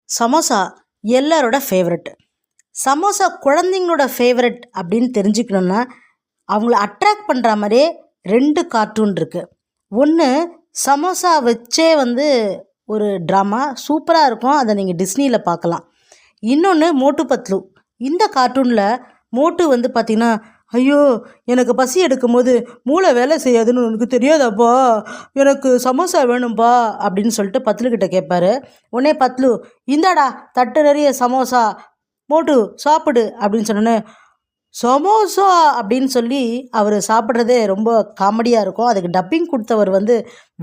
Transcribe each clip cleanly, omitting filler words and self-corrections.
சமோசா எல்லாரோட ஃபேவரெட். சமோசா குழந்தைங்களோட ஃபேவரெட் அப்படின்னு தெரிஞ்சுக்கணுன்னா அவங்கள அட்ராக்ட் பண்ணுற மாதிரியே 2 கார்ட்டூன் இருக்குது. ஒன்று சமோசா வச்சே ஒரு ட்ராமா சூப்பராக இருக்கும், அதை நீங்கள் டிஸ்னியில் பார்க்கலாம். இன்னொன்று மோட்டு பத்லு. இந்த கார்ட்டூனில் மோட்டு பார்த்திங்கன்னா, ஐயோ எனக்கு பசி எடுக்கும்போது மூளை வேலை செய்யாதுன்னு உனக்கு தெரியாதாப்பா, எனக்கு சமோசா வேணும்ப்பா அப்படின்னு சொல்லிட்டு பத்லுக்கிட்ட கேட்பாரு. உடனே பத்லு, இந்தாடா தட்டு நிறைய சமோசா, மோட்டு சாப்பிடு அப்படின்னு சொன்னோன்னே சமோசா அப்படின்னு சொல்லி அவர் சாப்பிட்றதே ரொம்ப காமெடியாக இருக்கும். அதுக்கு டப்பிங் கொடுத்தவர்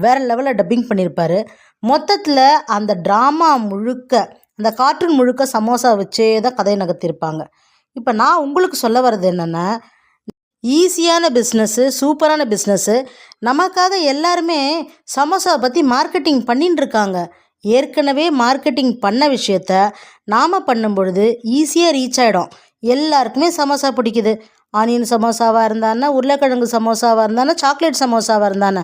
வேறு லெவலில் டப்பிங் பண்ணியிருப்பார். மொத்தத்தில் அந்த ட்ராமா முழுக்க, அந்த கார்ட்டூன் முழுக்க சமோசா வச்சே தான் கதையை நகர்த்தியிருப்பாங்க. இப்போ நான் உங்களுக்கு சொல்ல வர்றது என்னென்னா, ஈஸியான பிஸ்னஸ்ஸு, சூப்பரான பிஸ்னஸ்ஸு, நமக்காக எல்லாருமே சமோசாவை பற்றி மார்க்கெட்டிங் பண்ணின்னு இருக்காங்க. ஏற்கனவே மார்க்கெட்டிங் பண்ண விஷயத்த நாம் பண்ணும் பொழுது ஈஸியாக ரீச் ஆகிடும். எல்லாருக்குமே சமோசா பிடிக்குது. ஆனியன் சமோசாவாக இருந்தானே, உருளைக்கிழங்கு சமோசாவாக இருந்தானே, சாக்லேட் சமோசாவாக இருந்தானே,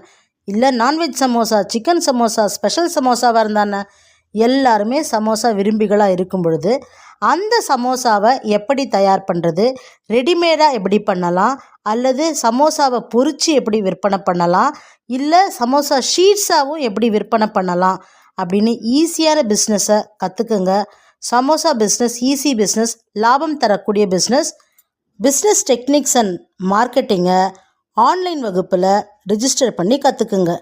இல்லை non veg samosa, chicken samosa, special சமோசாவாக இருந்தானே, எல்லாருமே சமோசா விரும்பிகளாக இருக்கும் பொழுது அந்த சமோசாவை எப்படி தயார் பண்ணுறது, ரெடிமேடாக எப்படி பண்ணலாம், அல்லது சமோசாவை பொரித்து எப்படி விற்பனை பண்ணலாம், இல்லை சமோசா ஷீட்ஸாகவும் எப்படி விற்பனை பண்ணலாம் அப்படின்னு ஈஸியான பிஸ்னஸை கற்றுக்குங்க. சமோசா பிஸ்னஸ் ஈஸி பிஸ்னஸ், லாபம் தரக்கூடிய பிஸ்னஸ். பிஸ்னஸ் டெக்னிக்ஸ் அண்ட் மார்க்கெட்டிங்கை ஆன்லைன் வகுப்பில் ரிஜிஸ்டர் பண்ணி கற்றுக்குங்க.